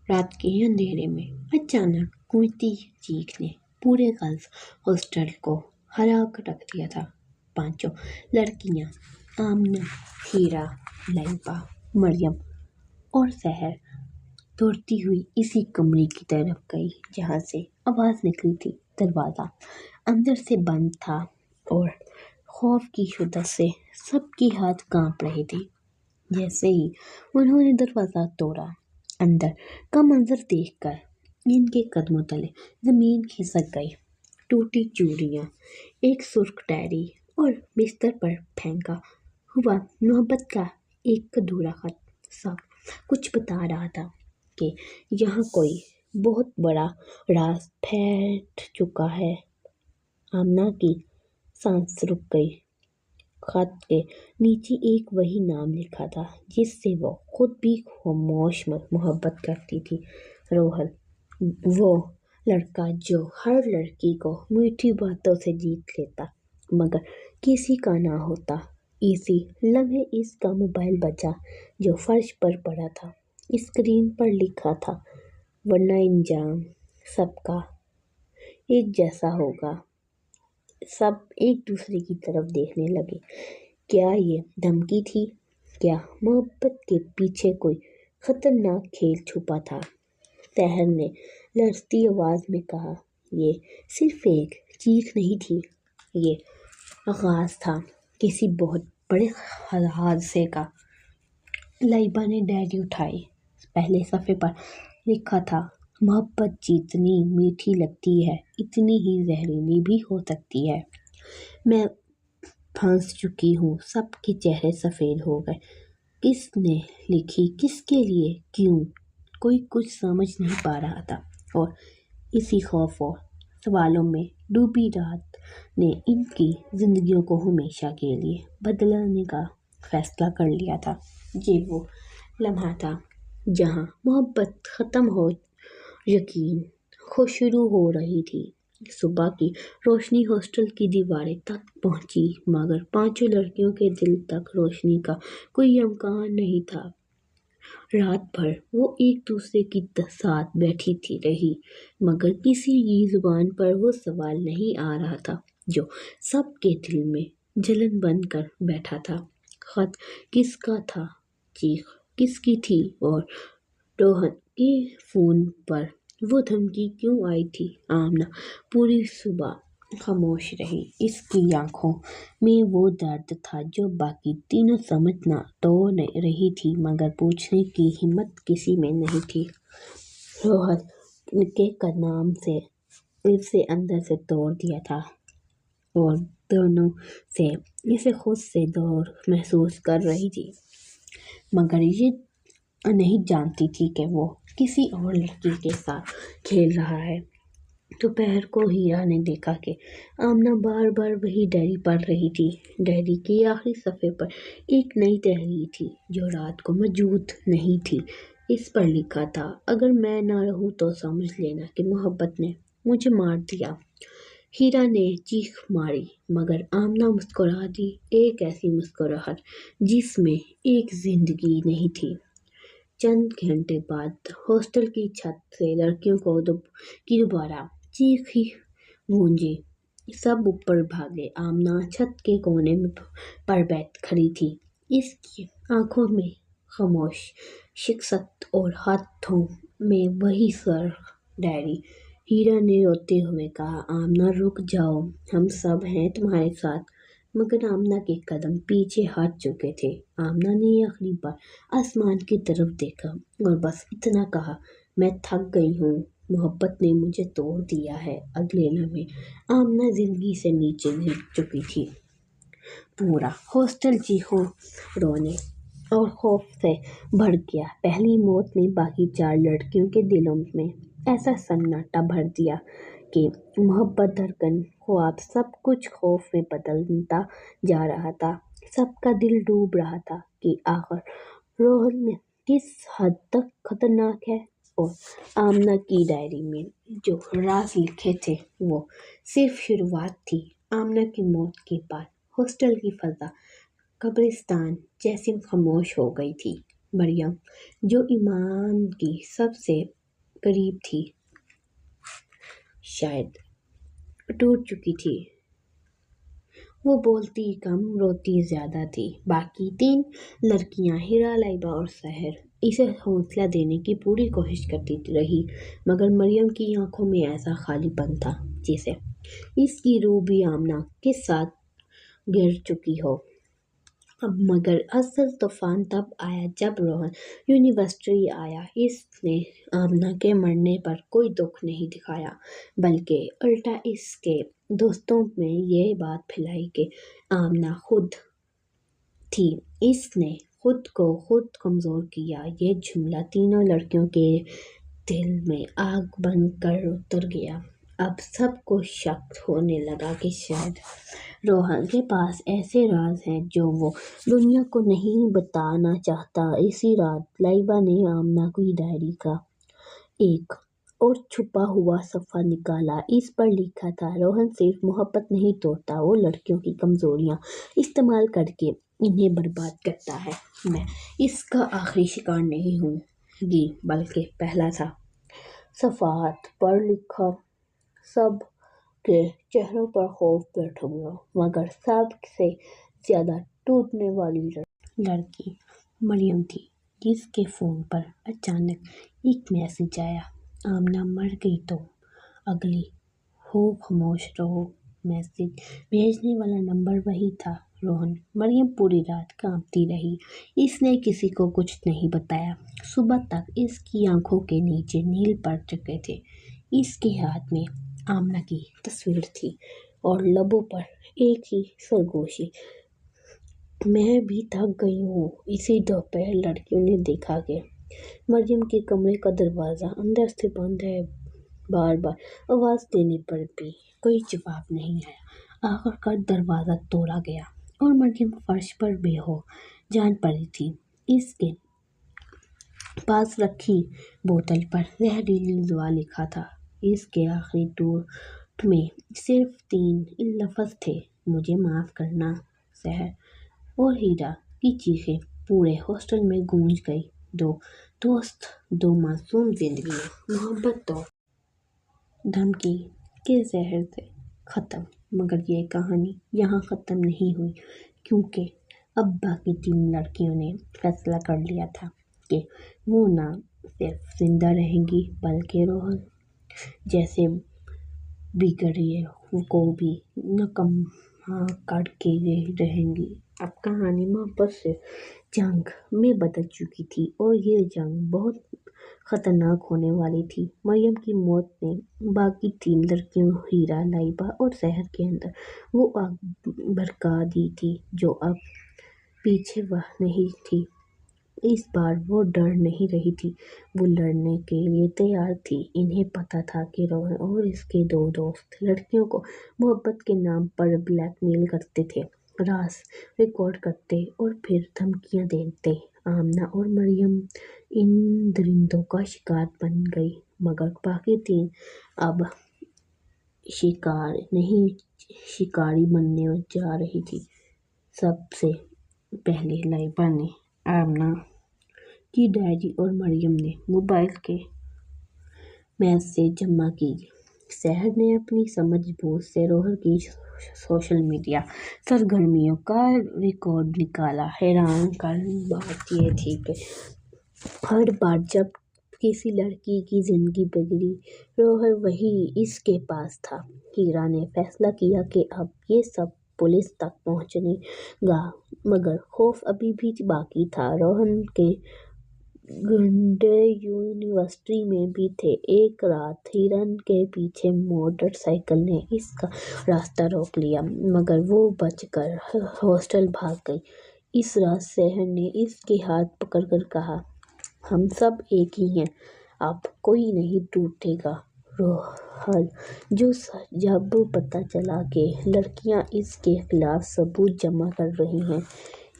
رات کے اندھیرے میں اچانک گونجتی چیخ نے پورے گرلز ہاسٹل کو ہلا کر رکھ دیا تھا۔ پانچوں لڑکیاں آمنہ، ہیرا، لائبہ، مریم اور سحر دوڑتی ہوئی اسی کمرے کی طرف گئی جہاں سے آواز نکلی تھی۔ دروازہ اندر سے بند تھا اور خوف کی شدت سے سب کے ہاتھ کانپ رہے تھے۔ جیسے ہی انہوں نے دروازہ توڑا، اندر کا منظر دیکھ کر ان کے قدموں تلے زمین کھسک گئی۔ ٹوٹی چوڑیاں، ایک سرخ ڈائری اور بستر پر پھینکا ہوا محبت کا ایک ادھورا خط سب کچھ بتا رہا تھا کہ یہاں کوئی بہت بڑا راز پھٹ چکا ہے۔ آمنہ کی سانس رک گئی۔ خط کے نیچے ایک وہی نام لکھا تھا جس سے وہ خود بھی خاموش محبت کرتی تھی، روہل، وہ لڑکا جو ہر لڑکی کو میٹھی باتوں سے جیت لیتا مگر کسی کا نہ ہوتا۔ اسی لمحے اس کا موبائل بجا جو فرش پر پڑا تھا۔ اسکرین پر لکھا تھا، ورنہ انجام سب کا ایک جیسا ہوگا۔ سب ایک دوسرے کی طرف دیکھنے لگے۔ کیا یہ دھمکی تھی؟ کیا محبت کے پیچھے کوئی خطرناک کھیل چھپا تھا؟ سحر نے لرزتی آواز میں کہا، یہ صرف ایک چیخ نہیں تھی، یہ آغاز تھا کسی بہت بڑے حادثے کا۔ لائبہ نے ڈائری اٹھائی۔ پہلے صفحے پر لکھا تھا، محبت جتنی میٹھی لگتی ہے اتنی ہی زہریلی بھی ہو سکتی ہے۔ میں پھنس چکی ہوں۔ سب کے چہرے سفید ہو گئے۔ کس نے لکھی؟ کس کے لیے؟ کیوں؟ کوئی کچھ سمجھ نہیں پا رہا تھا اور اسی خوف اور سوالوں میں ڈوبی رات نے ان کی زندگیوں کو ہمیشہ کے لیے بدلنے کا فیصلہ کر لیا تھا۔ یہ وہ لمحہ تھا جہاں محبت ختم ہو، یقین شروع ہو رہی تھی۔ صبح کی روشنی ہاسٹل کی دیواروں تک پہنچی مگر پانچوں لڑکیوں کے دل تک روشنی کا کوئی امکان نہیں تھا۔ رات بھر وہ ایک دوسرے کے ساتھ بیٹھی رہی مگر کسی کی زبان پر وہ سوال نہیں آ رہا تھا جو سب کے دل میں جلن بن کر بیٹھا تھا۔ خط کس کا تھا؟ چیخ کس کی تھی؟ اور روہن کے فون پر وہ دھمکی کیوں آئی تھی؟ آمنہ پوری صبح خاموش رہی۔ اس کی آنکھوں میں وہ درد تھا جو باقی تینوں سمجھ تو رہی تھی مگر پوچھنے کی ہمت کسی میں نہیں تھی۔ روہن کے نام سے اسے اندر سے توڑ دیا تھا اور دونوں سے اسے خود سے دور محسوس کر رہی تھی مگر یہ نہیں جانتی تھی کہ وہ کسی اور لڑکی کے ساتھ کھیل رہا ہے۔ دوپہر کو ہیرا نے دیکھا کہ آمنہ بار بار وہی ڈائری پڑھ رہی تھی۔ ڈائری کے آخری صفحے پر ایک نئی تحریر تھی جو رات کو موجود نہیں تھی۔ اس پر لکھا تھا، اگر میں نہ رہوں تو سمجھ لینا کہ محبت نے مجھے مار دیا۔ ہیرا نے چیخ ماری مگر آمنہ مسکرا دی، ایک ایسی مسکراہٹ جس میں ایک زندگی نہیں تھی۔ چند گھنٹے بعد ہاسٹل کی چھت سے لڑکیوں کی دوبارہ چیخ گونجی۔ سب اوپر بھاگے۔ آمنہ چھت کے کونے پر کھڑی تھی، اس کی آنکھوں میں خاموش شکست اور ہاتھوں میں وہی سرخ ڈائری۔ ہیرا نے روتے ہوئے کہا، آمنہ رک جاؤ، ہم سب ہیں تمہارے ساتھ۔ مگر آمنہ کے قدم پیچھے ہٹ چکے تھے۔ آمنہ نے آخری بار آسمان کی طرف دیکھا اور بس اتنا کہا، میں تھک گئی ہوں، محبت نے مجھے توڑ دیا ہے۔ اگلے لمحے آمنہ زندگی سے نیچے گر چکی تھی۔ پورا ہاسٹل چیخوں، رونے اور خوف سے بھر گیا۔ پہلی موت نے باقی چار لڑکیوں کے دلوں میں ایسا سناٹا بھر دیا کہ محبت، دھڑکن، خواب سب کچھ خوف میں بدلتا جا رہا تھا۔ سب کا دل ڈوب رہا تھا کہ آخر روہن کس حد تک خطرناک ہے اور آمنہ کی ڈائری میں جو راز لکھے تھے وہ صرف شروعات تھی۔ آمنہ کی موت کے بعد ہاسٹل کی فضا قبرستان جیسی خاموش ہو گئی تھی۔ مریم جو ایمان کی سب سے قریب تھی شاید ٹوٹ چکی تھی۔ وہ بولتی کم روتی زیادہ تھی۔ باقی تین لڑکیاں ہیرا، لائبہ اور سحر اسے حوصلہ دینے کی پوری کوشش کرتی رہی، مگر مریم کی آنکھوں میں ایسا خالی پن تھا جیسے اس کی روح بھی آمنہ کے ساتھ گر چکی ہو۔ مگر اصل طوفان تب آیا جب روہن یونیورسٹی آیا۔ اس نے آمنہ کے مرنے پر کوئی دکھ نہیں دکھایا، بلکہ الٹا اس کے دوستوں میں یہ بات پھیلائی کہ آمنہ خود تھی۔ اس نے خود کو خود کمزور کیا۔ یہ جملہ تینوں لڑکیوں کے دل میں آگ بن کر اتر گیا۔ اب سب کو شک ہونے لگا کہ شاید روہن کے پاس ایسے راز ہیں جو وہ دنیا کو نہیں بتانا چاہتا۔ اسی رات لائبہ نے آمنہ کی ڈائری کا ایک اور چھپا ہوا صفحہ نکالا۔ اس پر لکھا تھا، روہن صرف محبت نہیں توڑتا، وہ لڑکیوں کی کمزوریاں استعمال کر کے انہیں برباد کرتا ہے۔ میں اس کا آخری شکار نہیں ہوں گی بلکہ پہلا تھا۔ صفحات پڑھ لکھا سب کے چہروں پر خوف بیٹھ گیا، مگر سب سے زیادہ ٹوٹنے والی لڑکی مریم تھی، جس کے فون پر اچانک ایک میسج آیا، آمنہ مر گئی تو اگلی ہو خاموش رہو۔ میسج بھیجنے والا نمبر وہی تھا، روہن۔ مریم پوری رات کانپتی رہی۔ اس نے کسی کو کچھ نہیں بتایا۔ صبح تک اس کی آنکھوں کے نیچے نیل پڑ چکے تھے۔ اس کے ہاتھ میں آمنہ کی تصویر تھی اور لبوں پر ایک ہی سرگوشی، میں بھی تھک گئی ہوں۔ اسی دوپہر لڑکیوں نے دیکھا کہ مریم کے کمرے کا دروازہ اندر سے بند ہے۔ بار بار آواز دینے پر بھی کوئی جواب نہیں آیا۔ آخر کار دروازہ توڑا گیا اور مریم فرش پر بے ہوش جان پڑی تھی۔ اس کے پاس رکھی بوتل پر زہریلی دوا لکھا تھا۔ اس کے آخری ٹوٹ میں صرف 3 لفظ تھے، مجھے معاف کرنا۔ سحر اور ہیرا کی چیخیں پورے ہاسٹل میں گونج گئیں، 2 دوست، 2 معصوم زندگیاں، محبت تو دھمکی کے زہر سے ختم۔ مگر یہ کہانی یہاں ختم نہیں ہوئی، کیونکہ اب باقی 3 لڑکیوں نے فیصلہ کر لیا تھا کہ وہ نہ صرف زندہ رہیں گی بلکہ روہن جیسے بگڑیے کو بھی ناکام کر کے رہیں گی۔ اب کہانی محبت سے جنگ میں بدل چکی تھی اور یہ جنگ بہت خطرناک ہونے والی تھی۔ مریم کی موت نے باقی 3 لڑکیوں ہیرا، لائبہ اور سحر کے اندر وہ آگ بھڑکا دی تھی جو اب پیچھے نہیں تھی۔ اس بار وہ ڈر نہیں رہی تھی، وہ لڑنے کے لیے تیار تھی۔ انہیں پتہ تھا کہ روہن اور اس کے 2 دوست لڑکیوں کو محبت کے نام پر بلیک میل کرتے تھے، راز ریکارڈ کرتے اور پھر دھمکیاں دیتے۔ آمنہ اور مریم ان درندوں کا شکار بن گئی، مگر باقی 3 اب شکار نہیں، شکاری بننے جا رہی تھیں۔ سب سے پہلے لائبہ نے آمنہ کی ڈائری اور مریم نے موبائل کے میسیج جمع کیے۔ سحر نے اپنی سمجھ بوجھ سے روہن کی سوشل میڈیا سرگرمیوں کا ریکارڈ نکالا۔ حیران کن بات یہ تھی کہ ہر بار جب کسی لڑکی کی زندگی بگڑی، روہن وہیں اس کے پاس تھا۔ ہیرا نے فیصلہ کیا کہ اب یہ سب پولیس تک پہنچے گا، مگر خوف ابھی بھی باقی تھا۔ روہن کے گنڈے یونیورسٹی میں بھی تھے۔ ایک رات ہیرا کے پیچھے موٹر سائیکل نے اس کا راستہ روک لیا، مگر وہ بچ کر ہاسٹل بھاگ گئی۔ اس رات سحر نے اس کے ہاتھ پکڑ کر کہا، ہم سب ایک ہی ہیں، اب کوئی نہیں ٹوٹے گا۔ روہن جب پتہ چلا کہ لڑکیاں اس کے خلاف ثبوت جمع کر رہی ہیں،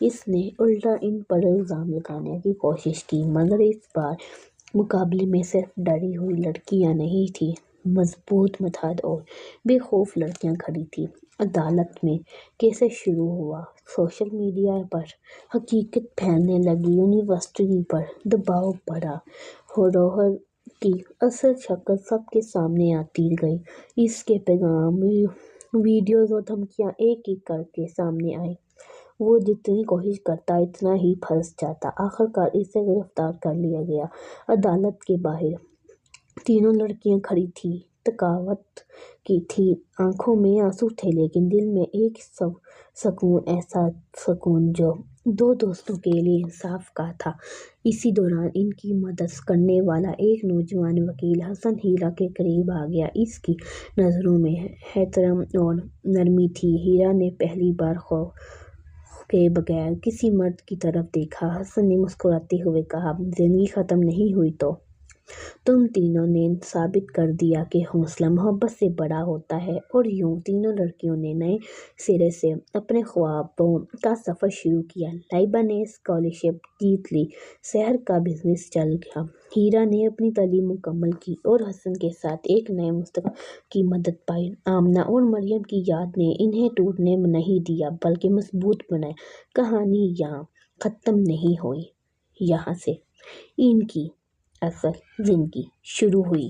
اس نے الٹا ان پر الزام لگانے کی کوشش کی، مگر اس بار مقابلے میں صرف ڈری ہوئی لڑکیاں نہیں تھیں مضبوط متحد اور بے خوف لڑکیاں کھڑی تھیں۔ عدالت میں کیسے شروع ہوا؟ سوشل میڈیا پر حقیقت پھیلنے لگی، یونیورسٹی پر دباؤ بڑھا، ہورر کی اصل شکل سب کے سامنے آتی گئی۔ اس کے پیغام، ویڈیوز اور دھمکیاں ایک ایک کر کے سامنے آئیں۔ وہ جتنی کوشش کرتا اتنا ہی پھنس جاتا۔ آخرکار اسے گرفتار کر لیا گیا۔ عدالت کے باہر تینوں لڑکیاں کھڑی تھیں، تھکاوٹ کی تھیں، آنکھوں میں آنسو تھے، لیکن دل میں ایک سکون، ایسا سکون جو دو دوستوں کے لیے انصاف کا تھا۔ اسی دوران ان کی مدد کرنے والا ایک نوجوان وکیل حسن ہیرا کے قریب آ گیا۔ اس کی نظروں میں احترام اور نرمی تھی۔ ہیرا نے پہلی بار خوف کے بغیر کسی مرد کی طرف دیکھا۔ حسن نے مسکراتے ہوئے کہا، زندگی ختم نہیں ہوئی تو تم تینوں نے ثابت کر دیا کہ حوصلہ محبت سے بڑا ہوتا ہے۔ اور یوں تینوں لڑکیوں نے نئے سرے سے اپنے خوابوں کا سفر شروع کیا۔ لائبہ نے اسکالرشپ جیت لی، شہر کا بزنس چل گیا، ہیرا نے اپنی تعلیم مکمل کی اور حسن کے ساتھ ایک نئے مستقبل کی مدد پائی۔ آمنہ اور مریم کی یاد نے انہیں ٹوٹنے نہیں دیا بلکہ مضبوط بنایا۔ کہانی یہاں ختم نہیں ہوئی، یہاں سے ان کی اصل زندگی شروع ہوئی۔